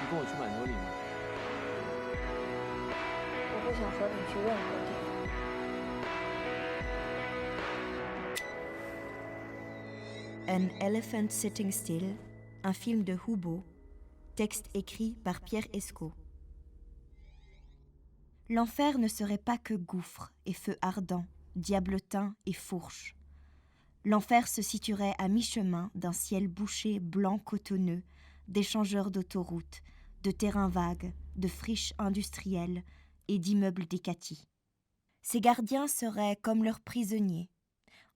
跟我去满洲里吗？我不想和你去任何地方。An Elephant Sitting Still, un film de Hubo, texte écrit par Pierre Escaut. L'enfer ne serait pas que gouffre et feu ardent, diablotin et fourche. L'enfer se situerait à mi-chemin d'un ciel bouché blanc cotonneux, d'échangeurs d'autoroutes, de terrains vagues, de friches industrielles et d'immeubles décatis. Ses gardiens seraient comme leurs prisonniers,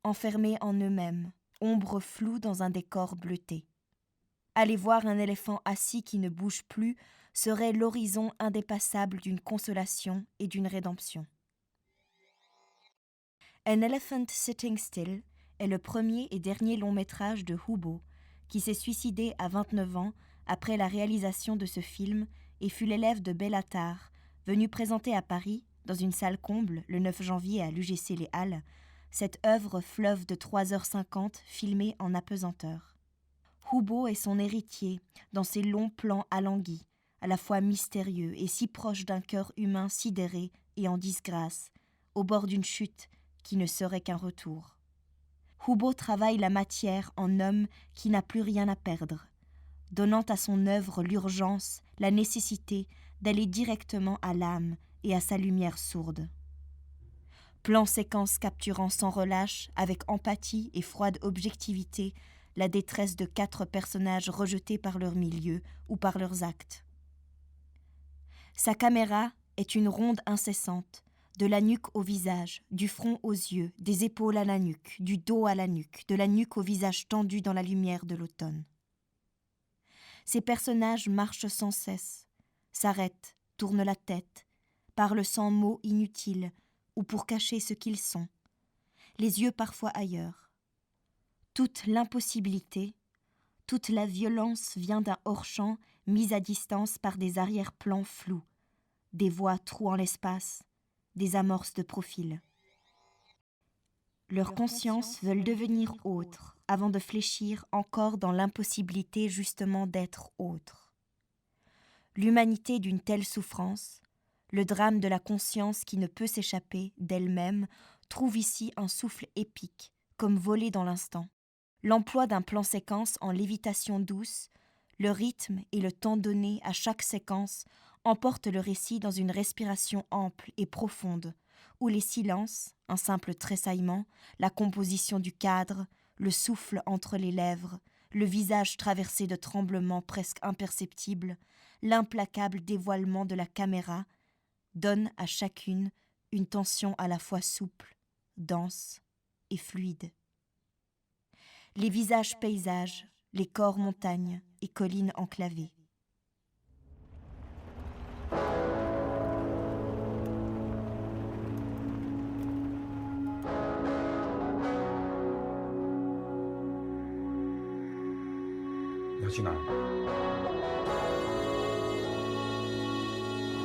enfermés en eux-mêmes, ombre floue dans un décor bleuté. Aller voir un éléphant assis qui ne bouge plus serait l'horizon indépassable d'une consolation et d'une rédemption. An Elephant Sitting Still est le premier et dernier long-métrage de Hubo, qui s'est suicidé à 29 ans après la réalisation de ce film et fut l'élève de Béla Tarr, venu présenter à Paris, dans une salle comble, le 9 janvier à l'UGC Les Halles, cette œuvre fleuve de 3h50 filmée en apesanteur. Hubo est son héritier dans ses longs plans alanguis, à la fois mystérieux et si proches d'un cœur humain sidéré et en disgrâce, au bord d'une chute qui ne serait qu'un retour. Hubo travaille la matière en homme qui n'a plus rien à perdre, donnant à son œuvre l'urgence, la nécessité d'aller directement à l'âme et à sa lumière sourde. Plan-séquence capturant sans relâche, avec empathie et froide objectivité, la détresse de 4 personnages rejetés par leur milieu ou par leurs actes. Sa caméra est une ronde incessante, de la nuque au visage, du front aux yeux, des épaules à la nuque, du dos à la nuque, de la nuque au visage tendu dans la lumière de l'automne. Ces personnages marchent sans cesse, s'arrêtent, tournent la tête, parlent sans mots inutiles ou pour cacher ce qu'ils sont, les yeux parfois ailleurs. Toute l'impossibilité, toute la violence vient d'un hors-champ mis à distance par des arrière-plans flous, des voix trouant l'espace, des amorces de profil. Leurs consciences veulent devenir autres avant de fléchir encore dans l'impossibilité justement d'être autres. L'humanité d'une telle souffrance, le drame de la conscience qui ne peut s'échapper d'elle-même, trouve ici un souffle épique, comme volé dans l'instant. L'emploi d'un plan-séquence en lévitation douce, le rythme et le temps donné à chaque séquence emportent le récit dans une respiration ample et profonde, où les silences, un simple tressaillement, la composition du cadre, le souffle entre les lèvres, le visage traversé de tremblements presque imperceptibles, l'implacable dévoilement de la caméra, donnent à chacune une tension à la fois souple, dense et fluide. Les visages paysages, les corps montagnes et collines enclavées.你要去哪儿？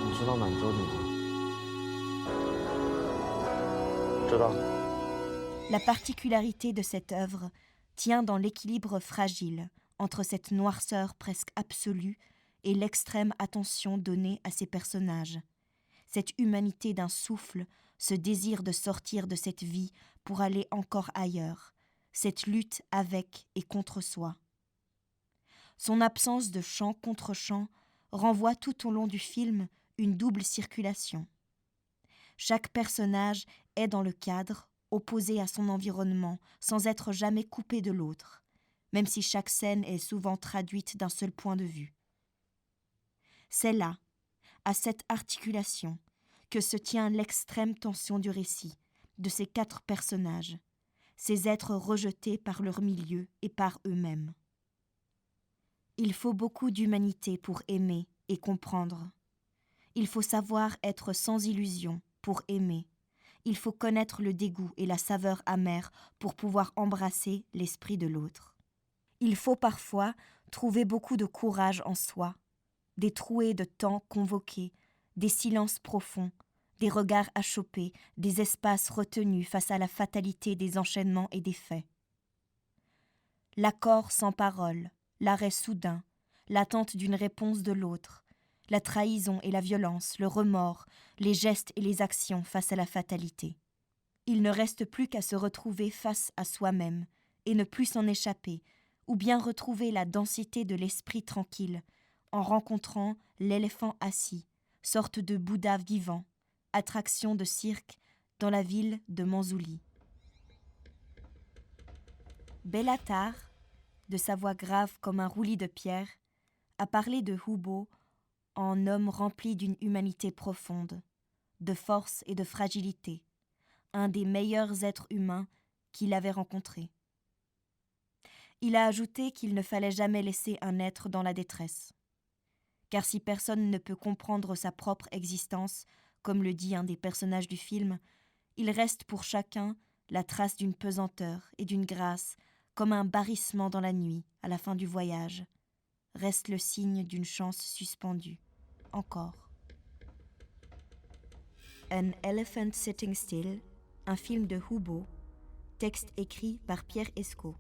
你知道满洲里吗？知道。La particularité de cette œuvre tient dans l'équilibre fragile entre cette noirceur presque absolue et l'extrême attention donnée à ces personnages, cette humanité d'un souffle, ce désir de sortir de cette vie pour aller encore ailleurs, cette lutte avec et contre soi. Son absence de chant contre chant renvoie tout au long du film une double circulation. Chaque personnage est dans le cadre, opposé à son environnement, sans être jamais coupé de l'autre, même si chaque scène est souvent traduite d'un seul point de vue. C'est là, à cette articulation, que se tient l'extrême tension du récit, de ces 4 personnages, ces êtres rejetés par leur milieu et par eux-mêmes. Il faut beaucoup d'humanité pour aimer et comprendre. Il faut savoir être sans illusion pour aimer. Il faut connaître le dégoût et la saveur amère pour pouvoir embrasser l'esprit de l'autre. Il faut parfois trouver beaucoup de courage en soi, des trouées de temps convoqués, des silences profonds, des regards achoppés, des espaces retenus face à la fatalité des enchaînements et des faits. L'accord sans parole, l'arrêt soudain, l'attente d'une réponse de l'autre, la trahison et la violence, le remords, les gestes et les actions face à la fatalité. Il ne reste plus qu'à se retrouver face à soi-même et ne plus s'en échapper, ou bien retrouver la densité de l'esprit tranquille en rencontrant l'éléphant assis, sorte de Bouddha vivant, attraction de cirque dans la ville de Manzhouli. Bellatar, de sa voix grave comme un roulis de pierre, a parlé de Hubo en homme rempli d'une humanité profonde, de force et de fragilité, un des meilleurs êtres humains qu'il avait rencontrés. Il a ajouté qu'il ne fallait jamais laisser un être dans la détresse. Car si personne ne peut comprendre sa propre existence, comme le dit un des personnages du film, il reste pour chacun la trace d'une pesanteur et d'une grâce, comme un barrissement dans la nuit, à la fin du voyage. Reste le signe d'une chance suspendue. Encore. An Elephant Sitting Still, un film de Hubo, texte écrit par Pierre Escaut.